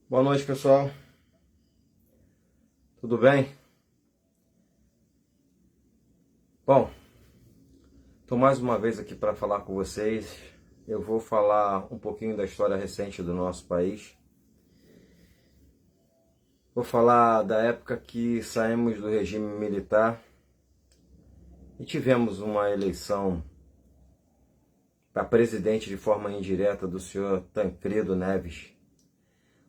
Boa noite, pessoal. Tudo bem? Bom, estou mais uma vez aqui para falar com vocês. Eu vou falar um pouquinho da história recente do nosso país. Vou falar da época que saímos do regime militar e tivemos uma eleição para presidente de forma indireta do senhor Tancredo Neves,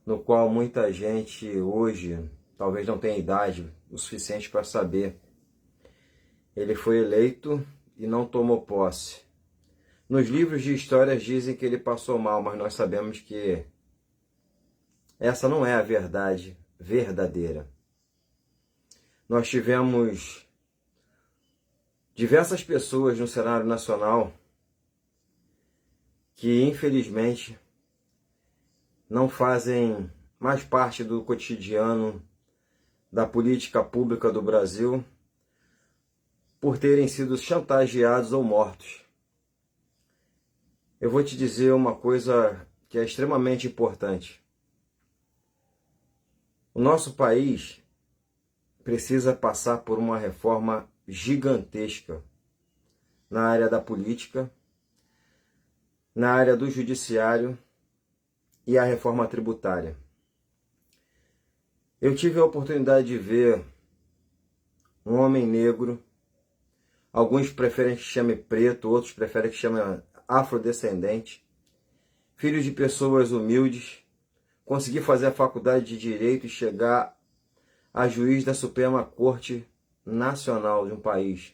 no qual muita gente hoje talvez não tenha idade o suficiente para saber. Ele foi eleito e não tomou posse. Nos livros de histórias dizem que ele passou mal, mas nós sabemos que essa não é a verdade verdadeira. Nós tivemos diversas pessoas no cenário nacional que, infelizmente, não fazem mais parte do cotidiano da política pública do Brasil por terem sido chantageados ou mortos. Eu vou te dizer uma coisa que é extremamente importante. O nosso país precisa passar por uma reforma gigantesca na área da política, na área do judiciário e a reforma tributária. Eu tive a oportunidade de ver um homem negro, alguns preferem que chame preto, outros preferem que chame afrodescendente, filho de pessoas humildes, conseguir fazer a faculdade de Direito e chegar a juiz da Suprema Corte Nacional de um país.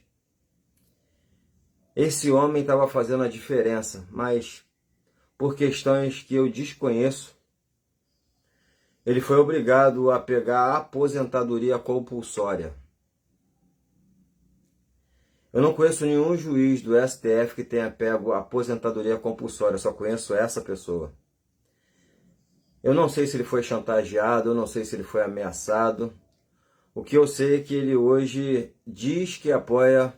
Esse homem estava fazendo a diferença, mas por questões que eu desconheço, ele foi obrigado a pegar a aposentadoria compulsória. Eu não conheço nenhum juiz do STF que tenha pego a aposentadoria compulsória, eu só conheço essa pessoa. Eu não sei se ele foi chantageado, eu não sei se ele foi ameaçado. O que eu sei é que ele hoje diz que apoia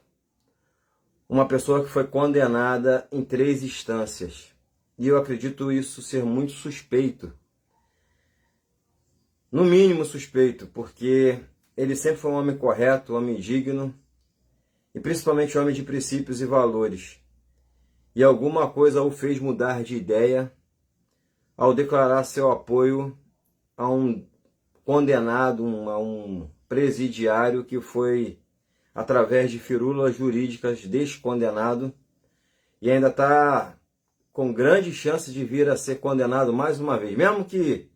uma pessoa que foi condenada em 3 instâncias. E eu acredito isso ser muito suspeito. No mínimo suspeito, porque ele sempre foi um homem correto, um homem digno, e principalmente homem de princípios e valores. E alguma coisa o fez mudar de ideia ao declarar seu apoio a um condenado, a um presidiário que foi, através de firulas jurídicas, descondenado e ainda está com grande chance de vir a ser condenado mais uma vez. Mesmo que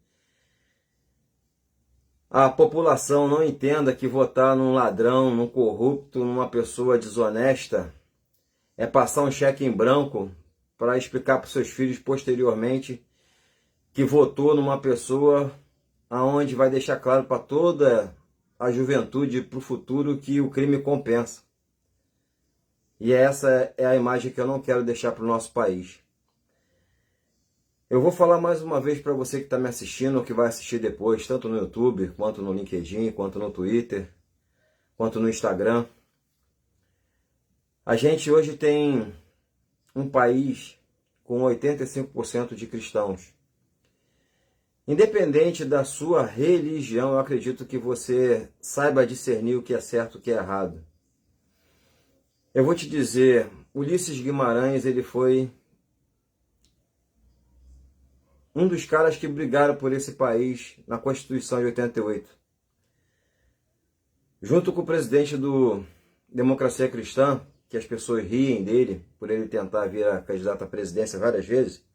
a população não entenda que votar num ladrão, num corrupto, numa pessoa desonesta é passar um cheque em branco para explicar para os seus filhos posteriormente que votou numa pessoa aonde vai deixar claro para toda a juventude, para o futuro, que o crime compensa. E essa é a imagem que eu não quero deixar para o nosso país. Eu vou falar mais uma vez para você que está me assistindo ou que vai assistir depois, tanto no YouTube, quanto no LinkedIn, quanto no Twitter, quanto no Instagram. A gente hoje tem um país com 85% de cristãos. Independente da sua religião, eu acredito que você saiba discernir o que é certo e o que é errado. Eu vou te dizer, Ulisses Guimarães, ele foi um dos caras que brigaram por esse país na Constituição de 88. Junto com o presidente do Democracia Cristã, que as pessoas riem dele, por ele tentar vir a candidato à presidência várias vezes,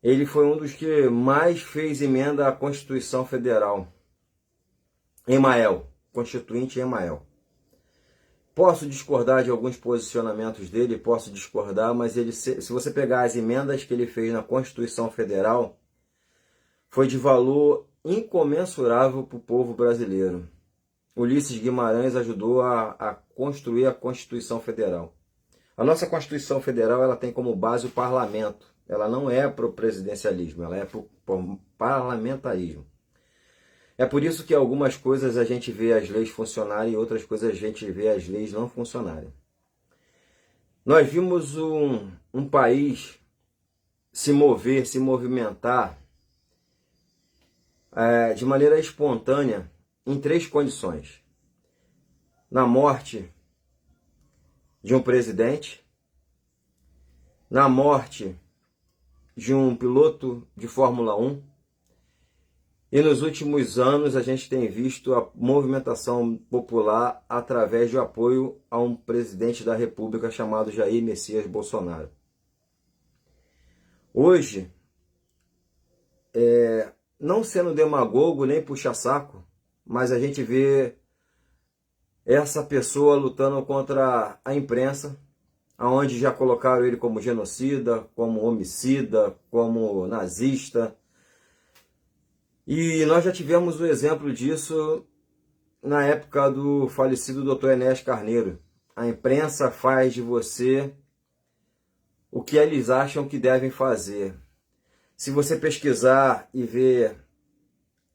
ele foi um dos que mais fez emenda à Constituição Federal. Emael, Constituinte Emael. Posso discordar de alguns posicionamentos dele, posso discordar, mas ele, se você pegar as emendas que ele fez na Constituição Federal, foi de valor incomensurável para o povo brasileiro. Ulisses Guimarães ajudou a construir a Constituição Federal. A nossa Constituição Federal ela tem como base o parlamento. Ela não é para o presidencialismo, ela é para o parlamentarismo. É por isso que algumas coisas a gente vê as leis funcionarem e outras coisas a gente vê as leis não funcionarem. Nós vimos um país se mover, se movimentar de maneira espontânea em 3 condições: na morte de um presidente, na morte de um piloto de Fórmula 1, e nos últimos anos a gente tem visto a movimentação popular através de apoio a um presidente da República chamado Jair Messias Bolsonaro. Hoje, não sendo demagogo nem puxa-saco, mas a gente vê essa pessoa lutando contra a imprensa, aonde já colocaram ele como genocida, como homicida, como nazista. E nós já tivemos o exemplo disso na época do falecido Dr. Enéas Carneiro. A imprensa faz de você o que eles acham que devem fazer. Se você pesquisar e ver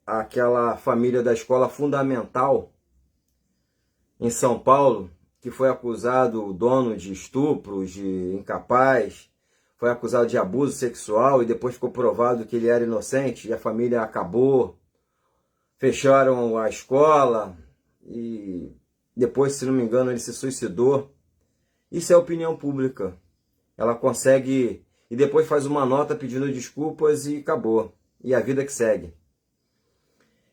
aquela família da escola fundamental em São Paulo, que foi acusado o dono de estupros, de incapaz, foi acusado de abuso sexual e depois ficou provado que ele era inocente e a família acabou, fecharam a escola e depois, se não me engano, ele se suicidou. Isso é opinião pública. Ela consegue e depois faz uma nota pedindo desculpas e acabou. E a vida que segue.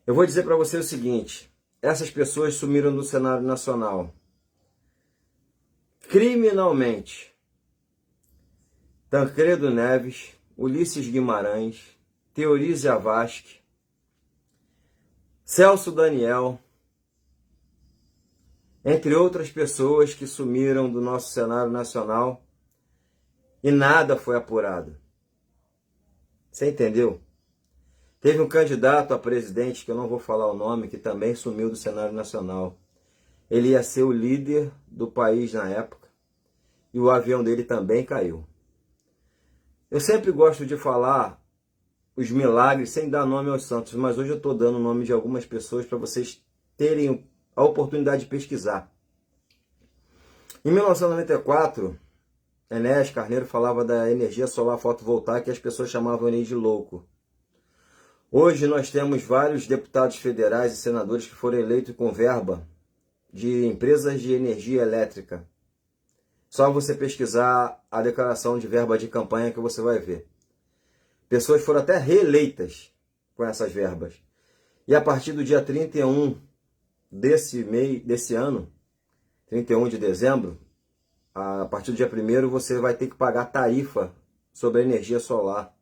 Eu vou dizer para você o seguinte: essas pessoas sumiram do cenário nacional criminalmente. Tancredo Neves, Ulisses Guimarães, Teorize Avasque, Celso Daniel, entre outras pessoas que sumiram do nosso cenário nacional e nada foi apurado. Você entendeu? Teve um candidato a presidente, que eu não vou falar o nome, que também sumiu do cenário nacional. Ele ia ser o líder do país na época e o avião dele também caiu. Eu sempre gosto de falar os milagres sem dar nome aos santos, mas hoje eu estou dando o nome de algumas pessoas para vocês terem a oportunidade de pesquisar. Em 1994, Enéas Carneiro falava da energia solar fotovoltaica e as pessoas chamavam ele de louco. Hoje nós temos vários deputados federais e senadores que foram eleitos com verba de empresas de energia elétrica. Só você pesquisar a declaração de verba de campanha que você vai ver. Pessoas foram até reeleitas com essas verbas. E a partir do dia 31 desse ano, 31 de dezembro, a partir do dia 1º você vai ter que pagar tarifa sobre a energia solar.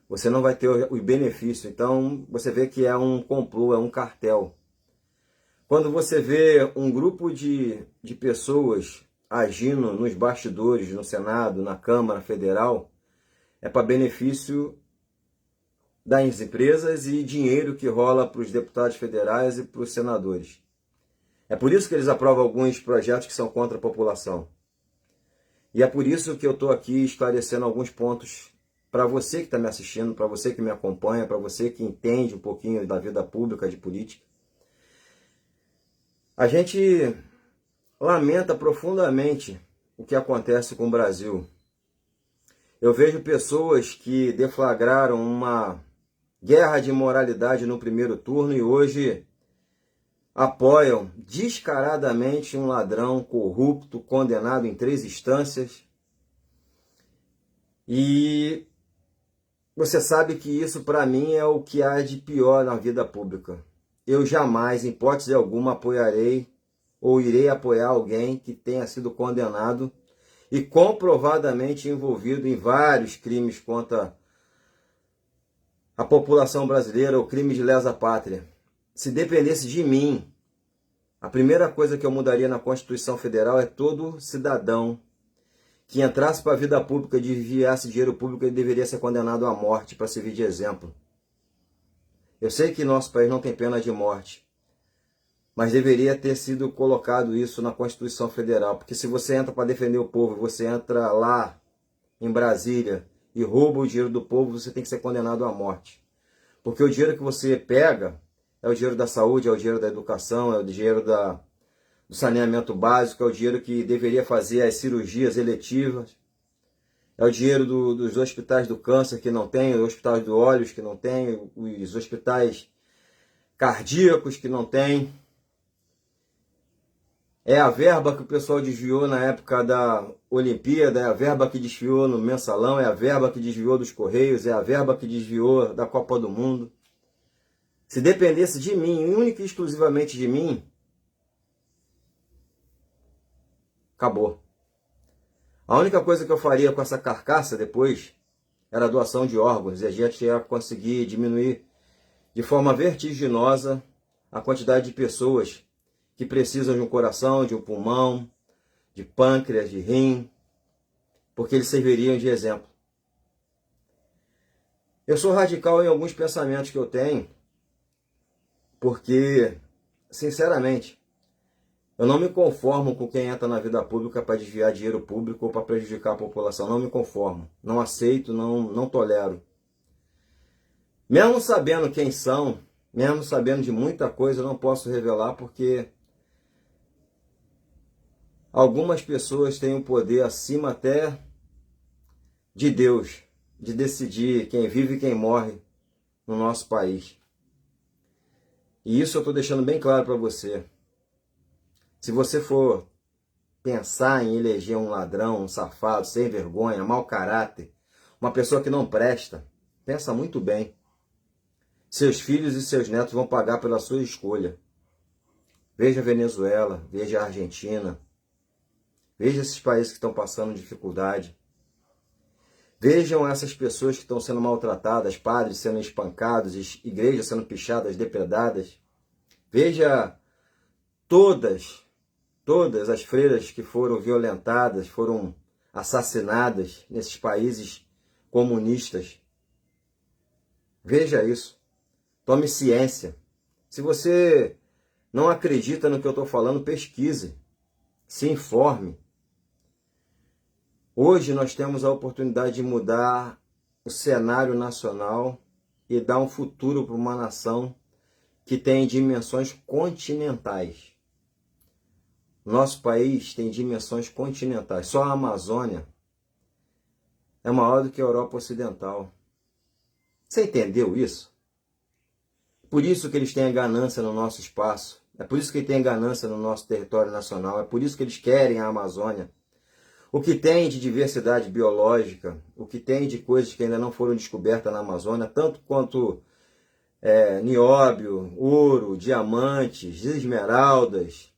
Você não vai ter o benefício. Então você vê que é um complô, é um cartel. Quando você vê um grupo de pessoas agindo nos bastidores, no Senado, na Câmara Federal, é para benefício das empresas e dinheiro que rola para os deputados federais e para os senadores. É por isso que eles aprovam alguns projetos que são contra a população. E é por isso que eu estou aqui esclarecendo alguns pontos para você que está me assistindo, para você que me acompanha, para você que entende um pouquinho da vida pública, de política. A gente lamenta profundamente o que acontece com o Brasil. Eu vejo pessoas que deflagraram uma guerra de moralidade no primeiro turno e hoje apoiam descaradamente um ladrão corrupto, condenado em 3 instâncias. E você sabe que isso para mim é o que há de pior na vida pública. Eu jamais, em hipótese alguma, apoiarei ou irei apoiar alguém que tenha sido condenado e comprovadamente envolvido em vários crimes contra a população brasileira, ou crime de lesa pátria. Se dependesse de mim, a primeira coisa que eu mudaria na Constituição Federal é todo cidadão que entrasse para a vida pública e desviasse dinheiro público, ele deveria ser condenado à morte para servir de exemplo. Eu sei que nosso país não tem pena de morte, mas deveria ter sido colocado isso na Constituição Federal, porque se você entra para defender o povo, você entra lá em Brasília e rouba o dinheiro do povo, você tem que ser condenado à morte. Porque o dinheiro que você pega é o dinheiro da saúde, é o dinheiro da educação, é o dinheiro do saneamento básico, é o dinheiro que deveria fazer as cirurgias eletivas, é o dinheiro dos hospitais do câncer que não tem, os hospitais do olhos que não tem, os hospitais cardíacos que não tem. É a verba que o pessoal desviou na época da Olimpíada, é a verba que desviou no Mensalão, é a verba que desviou dos Correios, é a verba que desviou da Copa do Mundo. Se dependesse de mim, única e exclusivamente de mim, acabou. A única coisa que eu faria com essa carcaça depois era a doação de órgãos, e a gente ia conseguir diminuir de forma vertiginosa a quantidade de pessoas que precisam de um coração, de um pulmão, de pâncreas, de rim, porque eles serviriam de exemplo. Eu sou radical em alguns pensamentos que eu tenho, porque, sinceramente, eu não me conformo com quem entra na vida pública para desviar dinheiro público ou para prejudicar a população. Não me conformo, não aceito, não tolero. Mesmo sabendo quem são, mesmo sabendo de muita coisa, eu não posso revelar porque algumas pessoas têm um poder acima até de Deus, de decidir quem vive e quem morre no nosso país. E isso eu estou deixando bem claro para você. Se você for pensar em eleger um ladrão, um safado, sem vergonha, mau caráter, uma pessoa que não presta, pensa muito bem. Seus filhos e seus netos vão pagar pela sua escolha. Veja a Venezuela, veja a Argentina, veja esses países que estão passando dificuldade. Vejam essas pessoas que estão sendo maltratadas, padres sendo espancados, igrejas sendo pichadas, depredadas. Veja todas as freiras que foram violentadas, foram assassinadas nesses países comunistas. Veja isso. Tome ciência. Se você não acredita no que eu estou falando, pesquise. Se informe. Hoje nós temos a oportunidade de mudar o cenário nacional e dar um futuro para uma nação que tem dimensões continentais. Nosso país tem dimensões continentais. Só a Amazônia é maior do que a Europa Ocidental. Você entendeu isso? Por isso que eles têm a ganância no nosso espaço. É por isso que eles têm a ganância no nosso território nacional. É por isso que eles querem a Amazônia. O que tem de diversidade biológica, o que tem de coisas que ainda não foram descobertas na Amazônia, tanto quanto nióbio, ouro, diamantes, esmeraldas,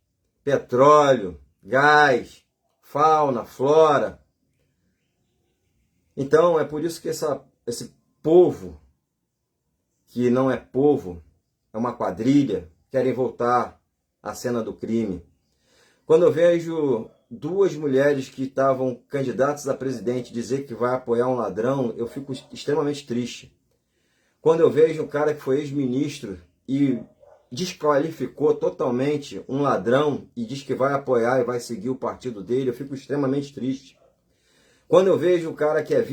petróleo, gás, fauna, flora. Então é por isso que esse povo, que não é povo, é uma quadrilha, querem voltar à cena do crime. Quando eu vejo duas mulheres que estavam candidatas a presidente dizer que vai apoiar um ladrão, eu fico extremamente triste. Quando eu vejo um cara que foi ex-ministro e desqualificou totalmente um ladrão e diz que vai apoiar e vai seguir o partido dele, eu fico extremamente triste. Quando eu vejo o cara que é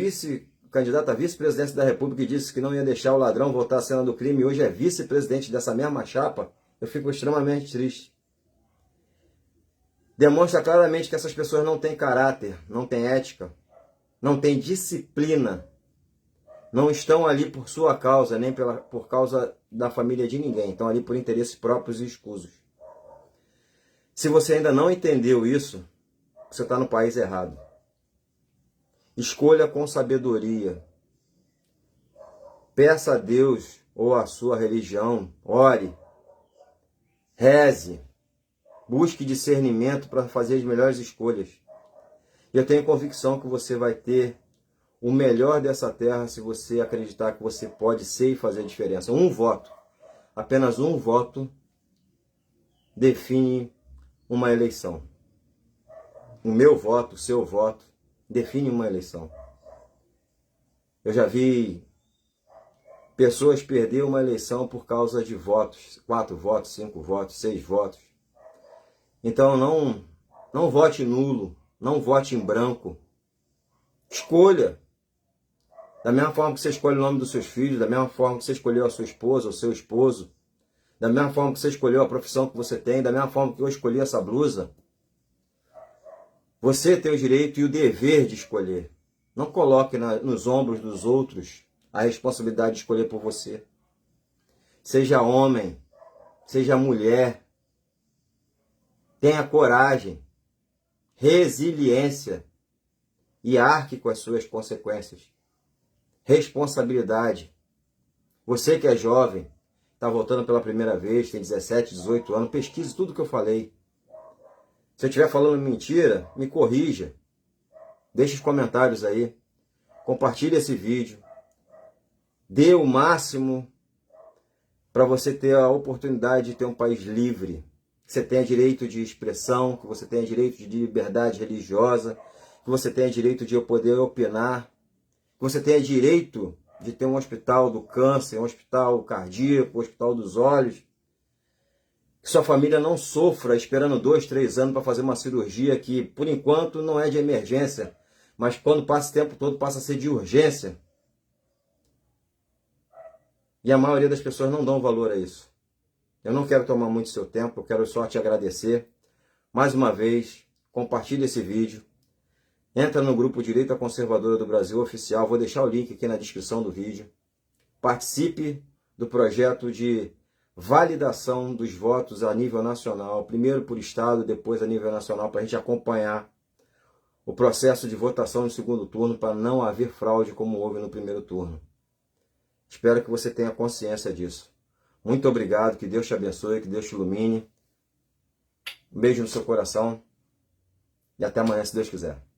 candidato a vice-presidência da República e disse que não ia deixar o ladrão voltar à cena do crime e hoje é vice-presidente dessa mesma chapa, eu fico extremamente triste. Demonstra claramente que essas pessoas não têm caráter, não têm ética, não têm disciplina, não estão ali por sua causa, nem por causa da família de ninguém, estão ali por interesses próprios e escusos. Se você ainda não entendeu isso, você está no país errado. Escolha com sabedoria. Peça a Deus ou a sua religião, ore, reze, busque discernimento para fazer as melhores escolhas. E eu tenho convicção que você vai ter o melhor dessa terra se você acreditar que você pode ser e fazer a diferença. Um voto, apenas um voto, define uma eleição. O meu voto, o seu voto, define uma eleição. Eu já vi pessoas perder uma eleição por causa de votos, 4 votos, 5 votos, 6 votos. Então não vote nulo, não vote em branco. Escolha. Da mesma forma que você escolhe o nome dos seus filhos, da mesma forma que você escolheu a sua esposa ou seu esposo, da mesma forma que você escolheu a profissão que você tem, da mesma forma que eu escolhi essa blusa. Você tem o direito e o dever de escolher. Não coloque nos ombros dos outros a responsabilidade de escolher por você. Seja homem, seja mulher. Tenha coragem, resiliência e arque com as suas consequências. Responsabilidade. Você que é jovem, está voltando pela primeira vez, tem 17, 18 anos, pesquise tudo que eu falei. Se eu estiver falando mentira, me corrija. Deixe os comentários aí. Compartilhe esse vídeo. Dê o máximo para você ter a oportunidade de ter um país livre. Que você tenha direito de expressão, que você tenha direito de liberdade religiosa, que você tenha direito de poder opinar, que você tenha direito de ter um hospital do câncer, um hospital cardíaco, um hospital dos olhos, que sua família não sofra esperando 2, 3 anos para fazer uma cirurgia que, por enquanto, não é de emergência, mas quando passa o tempo todo passa a ser de urgência. E a maioria das pessoas não dão valor a isso. Eu não quero tomar muito seu tempo, eu quero só te agradecer. Mais uma vez, compartilhe esse vídeo. Entra no grupo Direita Conservadora do Brasil Oficial, vou deixar o link aqui na descrição do vídeo. Participe do projeto de validação dos votos a nível nacional, primeiro por estado, depois a nível nacional, para a gente acompanhar o processo de votação no segundo turno, para não haver fraude como houve no primeiro turno. Espero que você tenha consciência disso. Muito obrigado, que Deus te abençoe, que Deus te ilumine. Um beijo no seu coração e até amanhã, se Deus quiser.